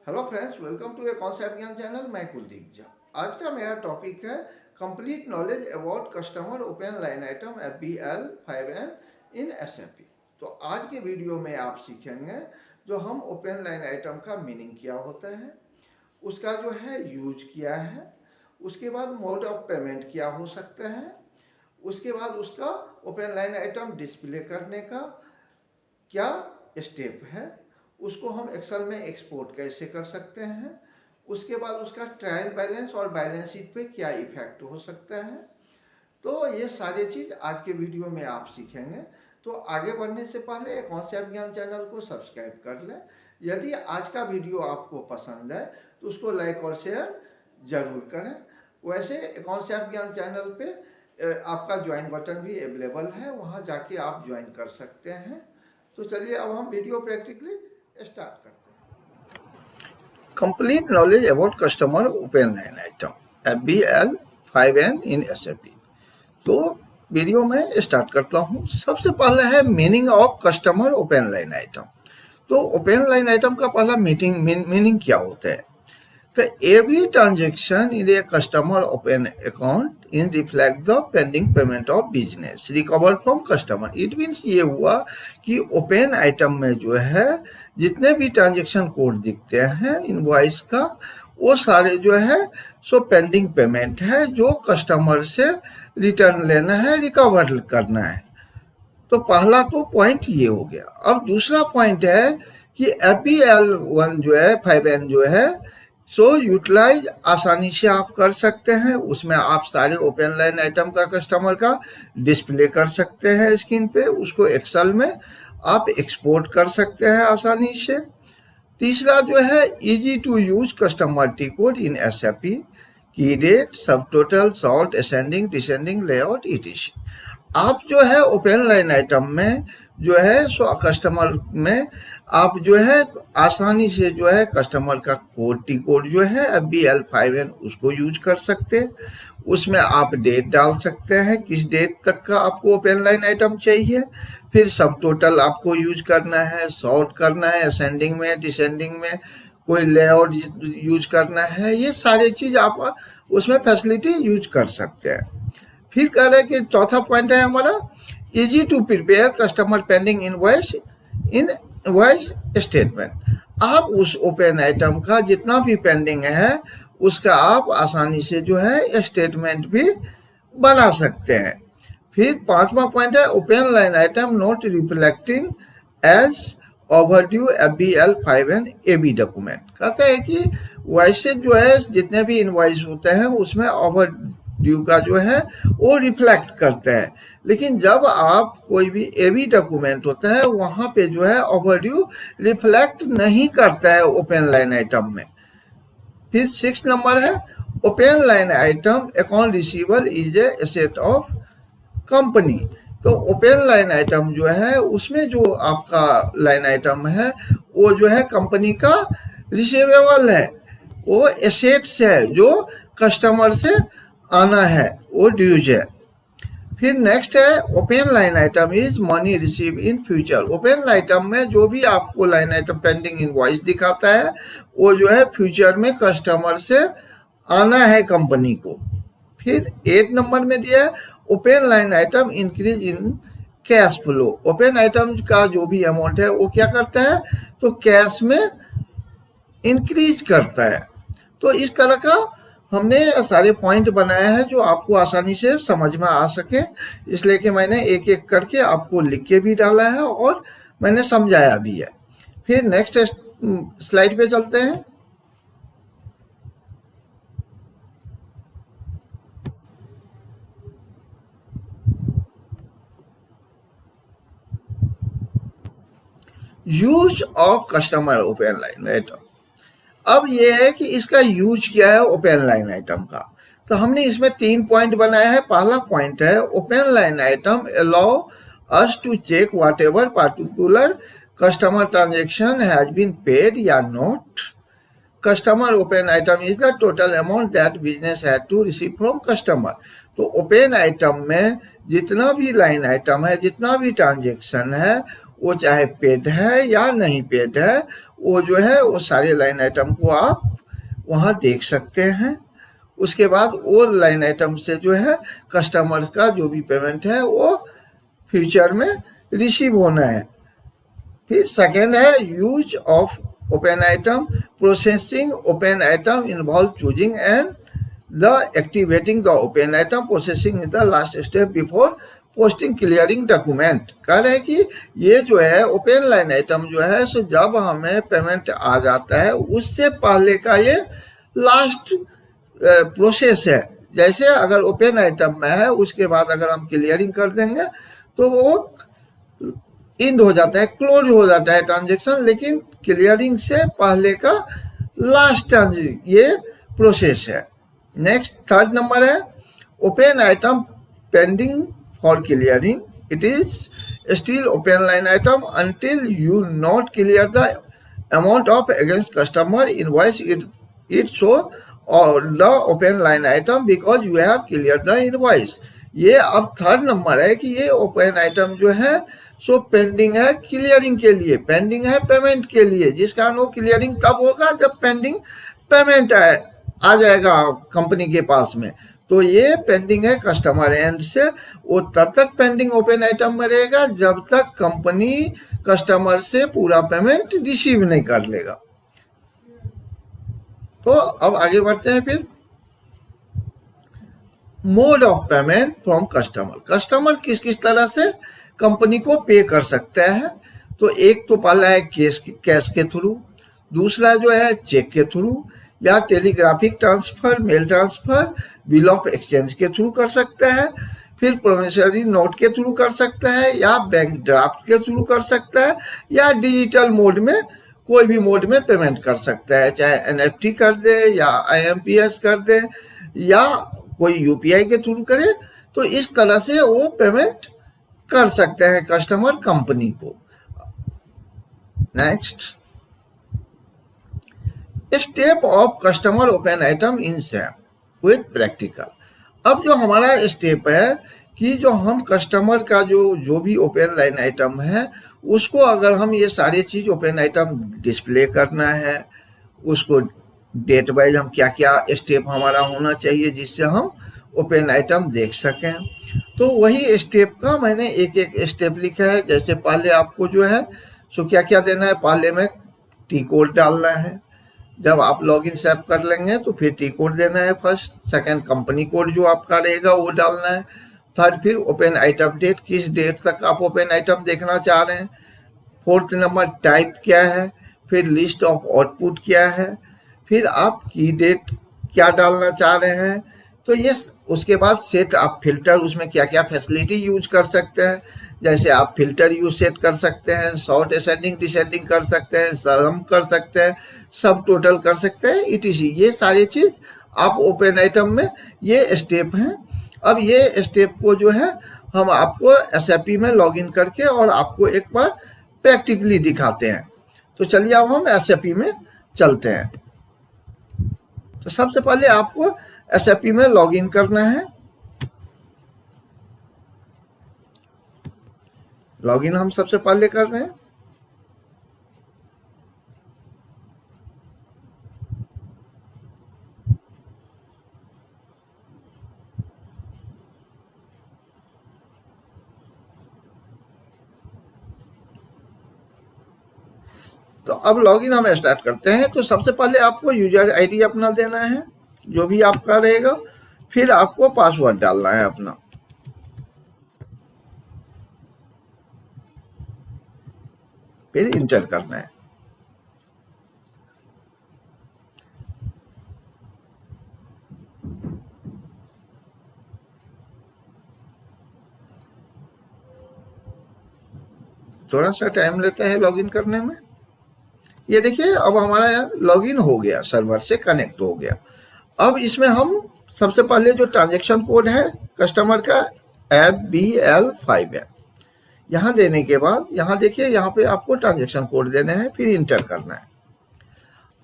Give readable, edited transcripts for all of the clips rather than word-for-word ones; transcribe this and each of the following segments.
Hello friends, welcome to a concept Gyan channel. मैं कुलदीप झा। आज का मेरा टॉपिक है complete knowledge about customer open line item FBL 5N in SAP। तो आज के वीडियो में आप सीखेंगे जो हम ओपन लाइन आइटम का मीनिंग क्या होता है, उसका जो है यूज क्या है, उसके बाद मोड ऑफ पेमेंट क्या हो सकता है, उसके बाद उसका ओपन लाइन आइटम डिस्प्ले करने का क्या स्टेप है, उसको हम एक्सेल में एक्सपोर्ट कैसे कर सकते हैं, उसके बाद उसका ट्रायल बैलेंस और बैलेंस शीट पे क्या इफेक्ट हो सकता है। तो ये सारी चीज़ आज के वीडियो में आप सीखेंगे। तो आगे बढ़ने से पहले कॉन्सेप्ट ज्ञान चैनल को सब्सक्राइब कर लें। यदि आज का वीडियो आपको पसंद है तो उसको लाइक और शेयर जरूर करें। वैसे कॉन्सेप्ट ज्ञान चैनल पे आपका ज्वाइन बटन भी अवेलेबल है, वहाँ जाके आप ज्वाइन कर सकते हैं। तो चलिए अब हम वीडियो प्रैक्टिकली स्टार्ट करते हैं। Complete knowledge about customer open line item FBL 5N in SAP। तो वीडियो में स्टार्ट करता हूँ। सबसे पहले है meaning of customer open line item. तो ओपन लाइन आइटम का पहला मीनिंग क्या होता है? तो every transaction in a customer open account in reflect the pending payment of business recover from customer. It means ये हुआ कि ओपन आइटम में जो है जितने भी ट्रांजेक्शन कोड दिखते हैं इनवॉइस का, वो सारे जो है सो पेंडिंग पेमेंट है जो कस्टमर से रिटर्न लेना है, रिकवर करना है। तो पहला तो पॉइंट ये हो गया। अब दूसरा पॉइंट है कि FBL 1 जो है 5N जो है सो यूटिलाइज आसानी से आप कर सकते हैं। उसमें आप सारे ओपन लाइन आइटम का कस्टमर का डिस्प्ले कर सकते हैं स्क्रीन पे, उसको एक्सेल में आप एक्सपोर्ट कर सकते हैं आसानी से। तीसरा जो है easy to use customer T code in SAP, की डेट, सब total, sort, ascending, descending, layout ETC। आप जो है ओपन लाइन आइटम में जो है सो कस्टमर में आप जो है आसानी से जो है कस्टमर का कोड टी कोड जो है FBL 5N उसको यूज कर सकते हैं। उसमें आप डेट डाल सकते हैं, किस डेट तक का आपको ओपन लाइन आइटम चाहिए। फिर सब टोटल आपको यूज करना है, सॉर्ट करना है, असेंडिंग में, डिसेंडिंग में कोई लेआउट यूज करना है। ये सारी चीज़ आप उसमें फैसिलिटी यूज कर सकते हैं। फिर कह रहे हैं कि चौथा पॉइंट है हमारा easy to prepare customer pending invoice in invoice statement. आप उस ओपन आइटम का जितना भी पेंडिंग है उसका आप आसानी से जो है स्टेटमेंट भी बना सकते हैं। फिर पांचवा पॉइंट है open line item not reflecting as overdue FBL 5N AB document. कहते हैं कि वैसे जो है जितने भी इनवॉइस होते हैं उसमें ओवर ड्यू का जो है वो रिफ्लेक्ट करते हैं, लेकिन जब आप कोई भी AB डॉक्यूमेंट होता है वहां पे जो है ओवरड्यू रिफ्लेक्ट नहीं करता है ओपन लाइन आइटम में। फिर 6 नंबर है open line item account receivable is a asset of company. तो ओपन लाइन आइटम जो है उसमें जो आपका लाइन आइटम है वो जो है कंपनी का रिसीवेबल है, वो एसेट्स है जो कस्टमर से आना है, वो ड्यूज है। फिर नेक्स्ट है open line item is money receive in future. Open line item में जो भी आपको लाइन आइटम पेंडिंग इनवॉइस दिखाता है वो जो है फ्यूचर में कस्टमर से आना है कंपनी को। फिर 8 नंबर में दिया है open line item increase in cash flow. Open item का जो भी अमाउंट है वो क्या करता है तो कैश में इंक्रीज करता है। तो इस तरह का हमने सारे पॉइंट बनाए हैं जो आपको आसानी से समझ में आ सके, इसलिए कि मैंने एक एक करके आपको लिख के भी डाला है और मैंने समझाया भी है। फिर नेक्स्ट स्लाइड पे चलते हैं। Use of customer open line item. अब ये है कि इसका यूज क्या है ओपन लाइन आइटम का। तो हमने इसमें 3 पॉइंट बनाया है। पहला पॉइंट है open line item allow us to check whatever particular customer transaction has been paid या not. Customer open item is the total amount that business had to receive from customer. तो open item में जितना भी line item है, जितना भी transaction है, वो चाहे पेड है या नहीं पेड है, वो जो है वो सारे लाइन आइटम को आप वहाँ देख सकते हैं। उसके बाद वो लाइन आइटम से जो है कस्टमर का जो भी पेमेंट है वो फ्यूचर में रिसीव होना है। फिर सेकेंड है use of open item processing. Open item involve choosing and the activating the open item processing in the last step before posting clearing document. कह रहे हैं कि ये जो है ओपन लाइन आइटम जो है सो जब हमें पेमेंट आ जाता है उससे पहले का ये लास्ट प्रोसेस है। जैसे अगर ओपन आइटम में है उसके बाद अगर हम क्लियरिंग कर देंगे तो वो इंड हो जाता है, क्लोज हो जाता है ट्रांजेक्शन, लेकिन क्लियरिंग से पहले का लास्ट ये प्रोसेस है। नेक्स्ट थर्ड नंबर है open item pending for clearing. It is still open line item until you not clear the amount of against customer invoice it show or the open line item because you have cleared the invoice। ये अब third number है कि ये open item जो है so pending है clearing के लिए, पेंडिंग है पेमेंट के लिए, जिस कारण वो क्लियरिंग तब होगा जब पेंडिंग पेमेंट आ जाएगा कंपनी के पास में। तो ये पेंडिंग है कस्टमर एंड से, वो तब तक पेंडिंग ओपन आइटम में रहेगा जब तक कंपनी कस्टमर से पूरा पेमेंट रिसीव नहीं कर लेगा। तो अब आगे बढ़ते हैं। फिर mode of payment from customer. Customer किस किस तरह से कंपनी को पे कर सकता है, तो एक तो पहला है कैश के थ्रू, दूसरा जो है चेक के थ्रू या telegraphic transfer, mail transfer, bill of exchange के थ्रू कर सकता है, फिर प्रोमिसरी नोट के थ्रू कर सकता है या बैंक ड्राफ्ट के थ्रू कर सकता है या डिजिटल मोड में कोई भी मोड में पेमेंट कर सकता है, चाहे एनएफटी कर दे या आईएमपीएस कर दे या कोई यूपीआई के थ्रू करे। तो इस तरह से वो पेमेंट कर सकते हैं कस्टमर कंपनी को। Next step of customer open item in SAP with practical. अब जो हमारा स्टेप है कि जो हम कस्टमर का जो भी ओपन लाइन आइटम है उसको अगर हम ये सारी चीज ओपन आइटम डिस्प्ले करना है, उसको डेट वाइज हम क्या क्या स्टेप हमारा होना चाहिए जिससे हम ओपन आइटम देख सकें, तो वही स्टेप का मैंने एक एक स्टेप लिखा है। जैसे पहले आपको जो है सो क्या क्या देना है, पहले में टी कोड डालना है, जब आप लॉगिन सेव कर लेंगे तो फिर टी कोड देना है फर्स्ट, सेकंड कंपनी कोड जो आपका रहेगा वो डालना है, थर्ड फिर ओपन आइटम डेट, किस डेट तक आप ओपन आइटम देखना चाह रहे हैं, फोर्थ नंबर टाइप क्या है, फिर लिस्ट ऑफ आउटपुट क्या है, फिर आप की डेट क्या डालना चाह रहे हैं। तो ये उसके बाद सेट आप फिल्टर, उसमें क्या क्या फैसिलिटी यूज कर सकते हैं, जैसे आप फिल्टर यूज सेट कर सकते हैं, शॉर्ट असेंडिंग डिसेंडिंग कर सकते हैं, सम कर सकते हैं, सब टोटल कर सकते हैं, ईटीसी। ये सारी चीज आप ओपन आइटम में ये स्टेप हैं। अब ये स्टेप को जो है हम आपको एसएपी में लॉगिन करके और आपको एक बार प्रैक्टिकली दिखाते हैं। तो चलिए अब हम एसएपी में चलते हैं। तो सबसे पहले आपको एसएपी में लॉगिन करना है। लॉगिन हम सबसे पहले कर रहे हैं। तो अब लॉगिन हम स्टार्ट करते हैं। तो सबसे पहले आपको यूजर आईडी अपना देना है जो भी आपका रहेगा, फिर आपको पासवर्ड डालना है अपना, फिर इंटर करना है। थोड़ा सा टाइम लेता है लॉगिन करने में। ये देखिए अब हमारा लॉगिन हो गया, सर्वर से कनेक्ट हो गया। अब इसमें हम सबसे पहले जो ट्रांजैक्शन कोड है कस्टमर का FBL5 है, यहाँ देने के बाद यहाँ देखिए यहाँ पे आपको ट्रांजैक्शन कोड देने हैं, फिर इंटर करना है।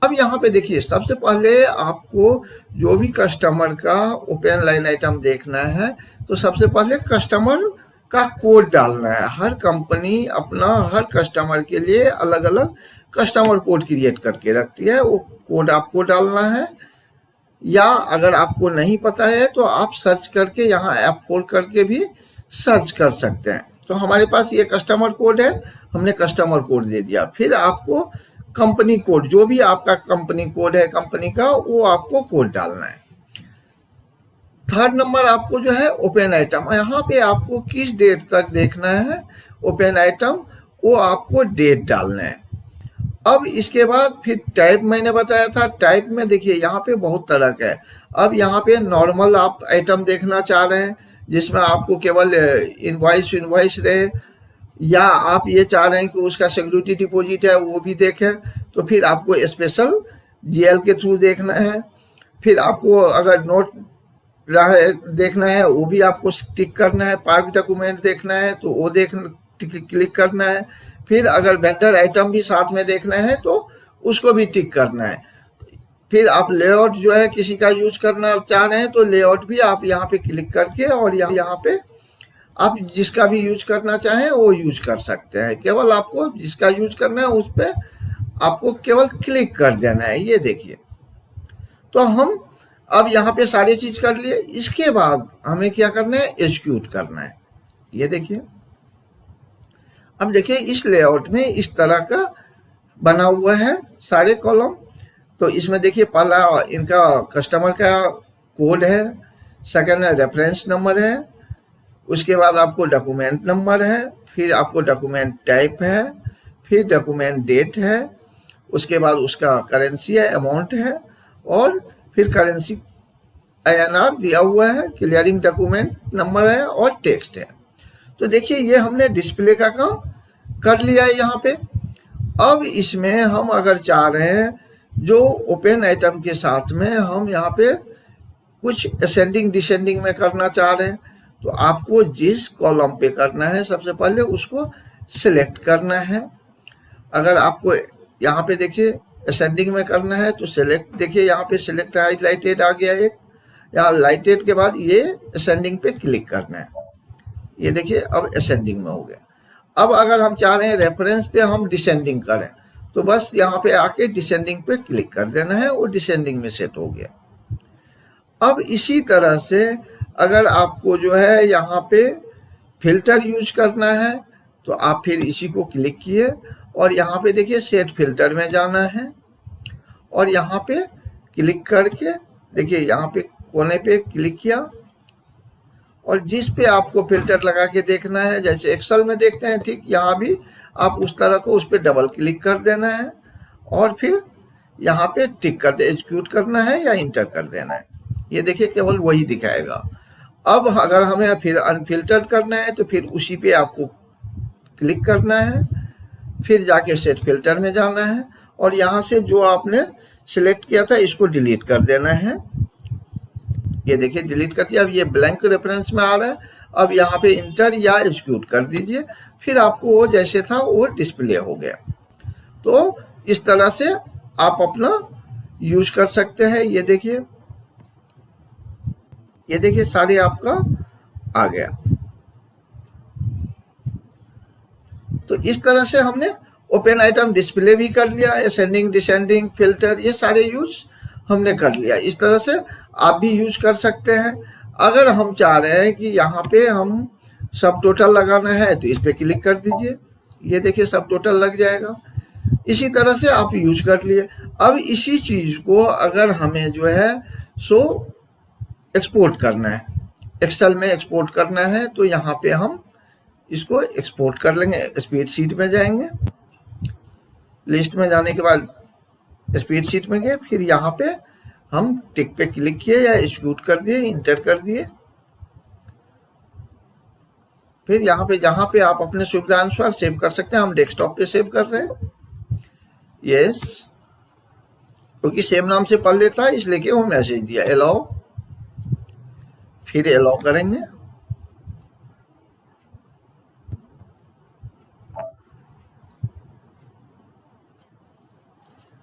अब यहाँ पे देखिए सबसे पहले आपको जो भी कस्टमर का ओपन लाइन आइटम देखना है तो सबसे पहले कस्टमर का कोड डालना है। हर कंपनी अपना हर कस्टमर के लिए अलग अलग कस्टमर कोड क्रिएट करके रखती है, वो कोड आपको डालना है। या अगर आपको नहीं पता है तो आप सर्च करके यहाँ ऐप खोल करके भी सर्च कर सकते हैं। तो हमारे पास ये कस्टमर कोड है, हमने कस्टमर कोड दे दिया। फिर आपको कंपनी कोड, जो भी आपका कंपनी कोड है कंपनी का, वो आपको कोड डालना है। थर्ड नंबर आपको जो है ओपन आइटम, यहाँ पे आपको किस डेट तक देखना है ओपन आइटम, वो आपको डेट डालना है। अब इसके बाद फिर टाइप मैंने बताया था, टाइप में देखिए यहाँ पे बहुत तरह का है। अब यहाँ पे नॉर्मल आप आइटम देखना चाह रहे हैं जिसमें आपको केवल इनवॉइस रहे, या आप ये चाह रहे हैं कि उसका सिक्योरिटी डिपॉजिट है वो भी देखें, तो फिर आपको स्पेशल जीएल के थ्रू देखना है। फिर आपको अगर नोट देखना है वो भी आपको टिक करना है। पार्क डॉक्यूमेंट देखना है तो वो क्लिक करना है। फिर अगर वेंडर आइटम भी साथ में देखना है तो उसको भी टिक करना है। फिर आप लेआउट जो है किसी का यूज करना चाह रहे हैं तो लेआउट भी आप यहाँ पे क्लिक करके और यहाँ पे आप जिसका भी यूज करना चाहें वो यूज कर सकते हैं। केवल आपको जिसका यूज करना है उस पर आपको केवल क्लिक कर देना है। ये देखिए, तो हम अब यहाँ पे सारी चीज कर लिए। इसके बाद हमें क्या करना है, एग्जीक्यूट करना है। ये देखिए, अब देखिए इस लेआउट में इस तरह का बना हुआ है सारे कॉलम। तो इसमें देखिए पहला इनका कस्टमर का कोड है, सेकंड रेफरेंस नंबर है, उसके बाद आपको डॉक्यूमेंट नंबर है, फिर आपको डॉक्यूमेंट टाइप है, फिर डॉक्यूमेंट डेट है, उसके बाद उसका करेंसी है, अमाउंट है, और फिर करेंसी INR दिया हुआ है, क्लियरिंग डॉक्यूमेंट नंबर है और टेक्स्ट है। तो देखिए ये हमने डिस्प्ले का काम कर लिया है यहाँ पे। अब इसमें हम अगर चाह रहे हैं जो ओपन आइटम के साथ में हम यहाँ पे कुछ असेंडिंग डिसेंडिंग में करना चाह रहे हैं, तो आपको जिस कॉलम पे करना है सबसे पहले उसको सिलेक्ट करना है। अगर आपको यहाँ पे देखिए असेंडिंग में करना है तो सिलेक्ट, देखिए यहाँ पे सिलेक्ट हाईलाइटेड आ गया एक, यहाँ लाइटेड के बाद ये असेंडिंग पे क्लिक करना है। ये देखिए अब असेंडिंग में हो गया। अब अगर हम चाह रहे हैं रेफरेंस पे हम डिसेंडिंग करें तो बस यहाँ पे आके डिसेंडिंग पे क्लिक कर देना है, वो डिसेंडिंग में सेट हो गया। अब इसी तरह से अगर आपको जो है यहाँ पे फिल्टर यूज करना है तो आप फिर इसी को क्लिक किए और यहाँ पे देखिए सेट फिल्टर में जाना है और यहाँ पे क्लिक करके देखिए यहाँ पे कोने पे क्लिक किया और जिस पे आपको फिल्टर लगा के देखना है, जैसे एक्सेल में देखते हैं ठीक यहाँ भी आप उस तरह को उस पर डबल क्लिक कर देना है और फिर यहाँ पे टिक कर दे, एग्जीक्यूट करना है या इंटर कर देना है। ये देखिए केवल वही दिखाएगा। अब अगर हमें फिर अनफिल्टर करना है तो फिर उसी पे आपको क्लिक करना है, फिर जाके सेट फिल्टर में जाना है और यहाँ से जो आपने सिलेक्ट किया था इसको डिलीट कर देना है। ये देखिए डिलीट कर दिया। अब ये ब्लैंक रेफरेंस में आ रहा है। अब यहाँ पे इंटर या एग्जीक्यूट कर दीजिए, फिर आपको वो जैसे था वो डिस्प्ले हो गया। तो इस तरह से आप अपना यूज कर सकते हैं। ये देखिए सारे आपका आ गया। तो इस तरह से हमने ओपन आइटम डिस्प्ले भी कर लिया, असेंडिंग डिसेंडिंग फिल्टर ये सारे यूज हमने कर लिया। इस तरह से आप भी यूज कर सकते हैं। अगर हम चाह रहे हैं कि यहाँ पे हम सब टोटल लगाना है तो इस पे क्लिक कर दीजिए, ये देखिए सब टोटल लग जाएगा। इसी तरह से आप यूज कर लिए। अब इसी चीज को अगर हमें जो है सो एक्सपोर्ट करना है, एक्सेल में एक्सपोर्ट करना है, तो यहाँ पे हम इसको एक्सपोर्ट कर लेंगे। स्प्रेड शीट में जाएंगे, लिस्ट में जाने के बाद स्प्रेड शीट में गए, फिर यहाँ पे हम टिक पे क्लिक किए या एग्जीक्यूट कर दिए, इंटर कर दिए। फिर यहाँ पे जहाँ पे आप अपने सुविधा अनुसार सेव कर सकते हैं। हम डेस्कटॉप पे सेव कर रहे हैं, यस, क्योंकि सेम नाम से पढ़ लेता है इसलिए कि वो मैसेज दिया अलाउ, फिर अलाउ करेंगे।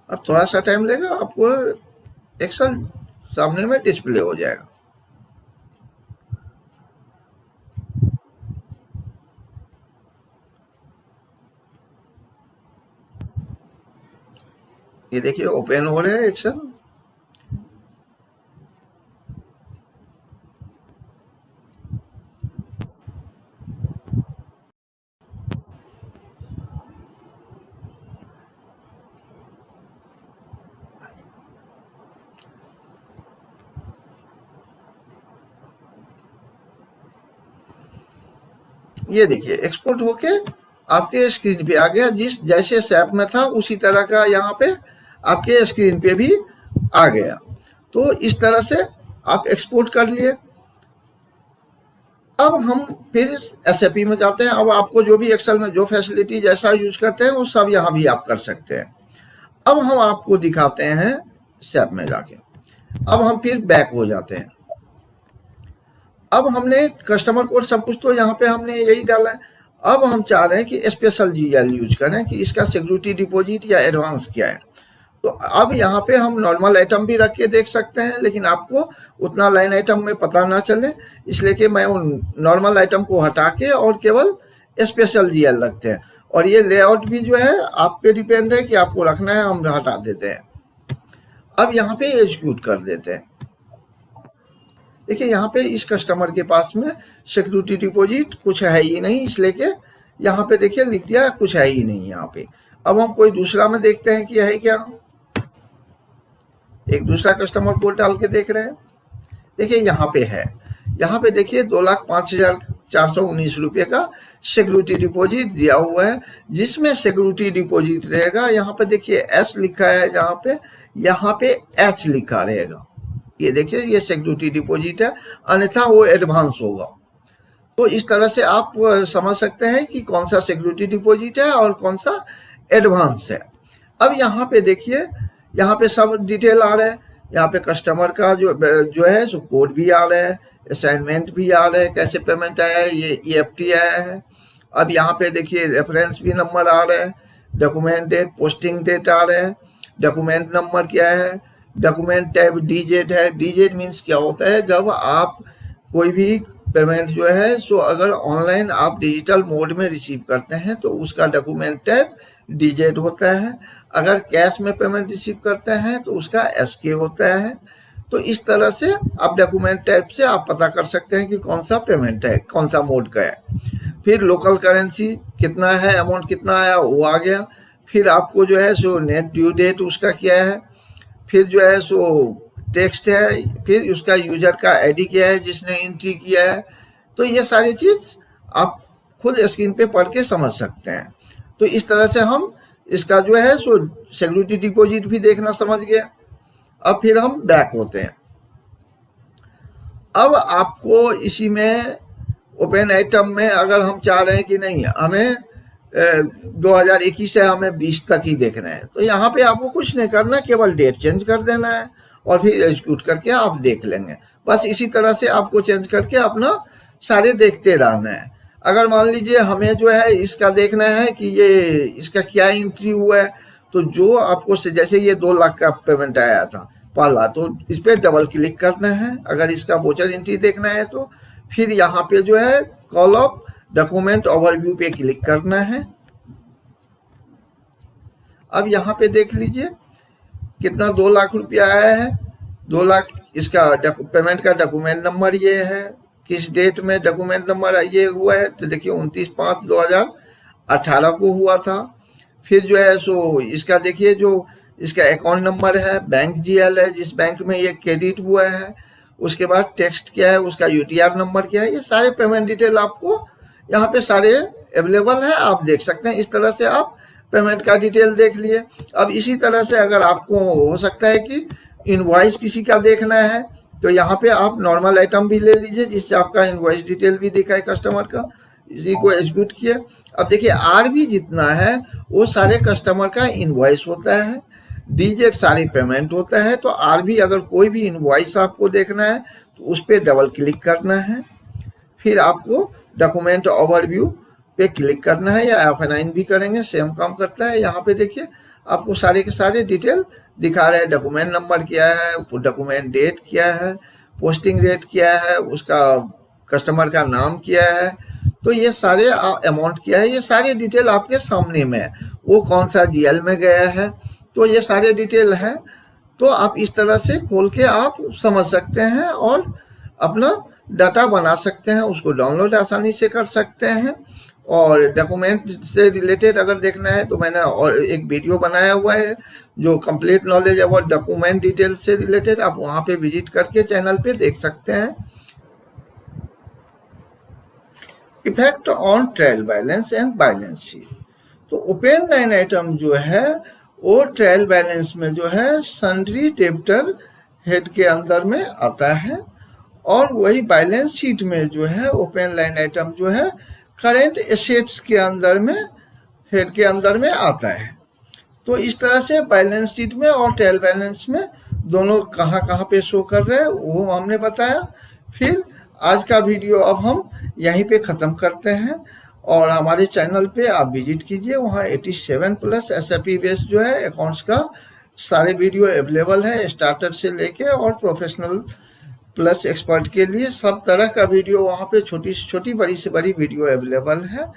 अब थोड़ा सा टाइम लेगा, आपको एक्सेल सामने में डिस्प्ले हो जाएगा। ये देखिए ओपन हो रहा है एक्सेल। ये देखिए एक्सपोर्ट होके आपके स्क्रीन पे आ गया, जिस जैसे शैप में था उसी तरह का यहाँ पे आपके स्क्रीन पे भी आ गया। तो इस तरह से आप एक्सपोर्ट कर लिए। अब हम फिर एसएपी में जाते हैं। अब आपको जो भी एक्सेल में जो फैसिलिटी जैसा यूज करते हैं वो सब यहाँ भी आप कर सकते हैं। अब हम आपको दिखाते हैं शैप में जाके। अब हम फिर बैक हो जाते हैं। अब हमने कस्टमर कोड सब कुछ तो यहाँ पे हमने यही डाला है। अब हम चाह रहे हैं कि स्पेशल जीएल यूज करें कि इसका सिक्योरिटी डिपॉजिट या एडवांस क्या है। तो अब यहाँ पे हम नॉर्मल आइटम भी रख के देख सकते हैं, लेकिन आपको उतना लाइन आइटम में पता ना चले, इसलिए कि मैं उन नॉर्मल आइटम को हटा के और केवल स्पेशल जीएल रखते हैं। और ये लेआउट भी जो है आप पे डिपेंड है कि आपको रखना है, हम हटा देते हैं। अब यहाँ पे एग्जीक्यूट कर देते हैं। देखिए यहाँ पे इस कस्टमर के पास में सिक्योरिटी डिपॉजिट कुछ है ही नहीं, इसलिए कि यहाँ पे देखिए लिख दिया कुछ है ही नहीं यहाँ पे। अब हम कोई दूसरा में देखते हैं कि है क्या। एक दूसरा कस्टमर कोड डाल के देख रहे हैं। देखिए यहाँ पे है, यहाँ पे देखिए 2,05,419 रुपये का सिक्योरिटी डिपॉजिट दिया हुआ है, जिसमें सिक्योरिटी डिपॉजिट रहेगा। यहाँ पे देखिए एस लिखा है, जहाँ पे यहाँ पे एच लिखा रहेगा। ये देखिए ये सिक्योरिटी डिपॉजिट है, अन्यथा वो एडवांस होगा। तो इस तरह से आप समझ सकते हैं कि कौन सा सिक्योरिटी डिपॉजिट है और कौन सा एडवांस है। अब यहाँ पे देखिए, यहाँ पे सब डिटेल आ रहा है। यहाँ पे कस्टमर का जो है सो कोड भी आ रहा है, असाइनमेंट भी आ रहा है, कैसे पेमेंट आया है, ये EFT आया है। अब यहाँ पे देखिए रेफरेंस भी नंबर आ रहा है, डॉक्यूमेंट डेट, पोस्टिंग डेट आ रहा है, डॉक्यूमेंट नंबर क्या है, डॉक्यूमेंट टाइप डीजेड है। डीजेड मीन्स क्या होता है, जब आप कोई भी पेमेंट जो है सो अगर ऑनलाइन आप डिजिटल मोड में रिसीव करते हैं तो उसका डॉक्यूमेंट टाइप डीजेड होता है। अगर कैश में पेमेंट रिसीव करते हैं तो उसका SK होता है। तो इस तरह से आप डॉक्यूमेंट टाइप से आप पता कर सकते हैं कि कौन सा पेमेंट है, कौन सा मोड का है। फिर लोकल करेंसी कितना है, अमाउंट कितना आया वो आ गया। फिर आपको जो है सो नेट ड्यू डेट उसका क्या है, फिर जो है सो टेक्स्ट है, फिर उसका यूजर का ID क्या है जिसने एंट्री किया है। तो ये सारी चीज आप खुद स्क्रीन पे पढ़ के समझ सकते हैं। तो इस तरह से हम इसका जो है सो सिक्योरिटी डिपॉजिट भी देखना समझ गए। अब फिर हम बैक होते हैं। अब आपको इसी में ओपन आइटम में अगर हम चाह रहे हैं कि नहीं हमें 2021 से हमें 20 तक ही देखना है, तो यहाँ पे आपको कुछ नहीं करना, केवल डेट चेंज कर देना है और फिर एग्जीक्यूट करके आप देख लेंगे। बस इसी तरह से आपको चेंज करके अपना सारे देखते रहना है। अगर मान लीजिए हमें जो है इसका देखना है कि ये इसका क्या एंट्री हुआ है, तो जो आपको जैसे ये 2 लाख का पेमेंट आया था पहला, तो इस पर डबल क्लिक करना है। अगर इसका वोचर एंट्री देखना है तो फिर यहाँ पे जो है कॉल ऑफ डॉक्यूमेंट ओवरव्यू पे क्लिक करना है। अब यहाँ पे देख लीजिए कितना 2 लाख रुपया आया है। 2 लाख इसका पेमेंट का डॉक्यूमेंट नंबर ये है, किस डेट में डॉक्यूमेंट नंबर ये हुआ है, तो देखिए 29/5/2018 को हुआ था। फिर जो है सो इसका देखिए जो इसका अकाउंट नंबर है, बैंक GL है जिस बैंक में ये क्रेडिट हुआ है, उसके बाद टेक्स्ट क्या है, उसका UTR नंबर क्या है, ये सारे पेमेंट डिटेल आपको यहाँ पे सारे अवेलेबल है, आप देख सकते हैं। इस तरह से आप पेमेंट का डिटेल देख लिए। अब इसी तरह से अगर आपको हो सकता है कि इनवॉइस किसी का देखना है तो यहाँ पे आप नॉर्मल आइटम भी ले लीजिए जिससे आपका इनवॉइस डिटेल भी दिखाए कस्टमर का। इसी को एग्जीक्यूट किए। अब देखिए RB जितना है वो सारे कस्टमर का इनवॉइस होता है, DZ सारी पेमेंट होता है। तो RB अगर कोई भी इनवॉइस आपको देखना है तो उस पर डबल क्लिक करना है, फिर आपको डॉक्यूमेंट ओवरव्यू पे क्लिक करना है या F9 भी करेंगे, सेम काम करता है। यहाँ पे देखिए आपको सारे के सारे डिटेल दिखा रहे हैं, डॉक्यूमेंट नंबर क्या है, डॉक्यूमेंट डेट क्या है, पोस्टिंग रेट क्या है, उसका कस्टमर का नाम क्या है, तो ये सारे अमाउंट क्या है, ये सारे डिटेल आपके सामने में है। वो कौन सा GL में गया है तो ये सारे डिटेल है। तो आप इस तरह से खोल के आप समझ सकते हैं और अपना डाटा बना सकते हैं, उसको डाउनलोड आसानी से कर सकते हैं। और डॉक्यूमेंट से रिलेटेड अगर देखना है तो मैंने और एक वीडियो बनाया हुआ है जो complete knowledge about document detail से रिलेटेड, आप वहाँ पे विजिट करके चैनल पे देख सकते हैं। Effect on trial balance and balance sheet. तो ओपन लाइन आइटम जो है वो ट्रायल बैलेंस में जो है सन्ड्री डेब्टर हेड के अंदर में आता है, और वही बैलेंस शीट में जो है ओपन लाइन आइटम जो है करेंट एसेट्स के अंदर में हेड के अंदर में आता है। तो इस तरह से बैलेंस शीट में और ट्रायल बैलेंस में दोनों कहाँ कहाँ पे शो कर रहे हैं वो हमने बताया। फिर आज का वीडियो अब हम यहीं पे ख़त्म करते हैं, और हमारे चैनल पे आप विजिट कीजिए, वहाँ 87+ SAP बेस जो है अकाउंट्स का सारे वीडियो अवेलेबल है, स्टार्टर से लेके और प्रोफेशनल प्लस एक्सपर्ट के लिए सब तरह का वीडियो वहाँ पे छोटी से छोटी बड़ी से बड़ी वीडियो अवेलेबल है।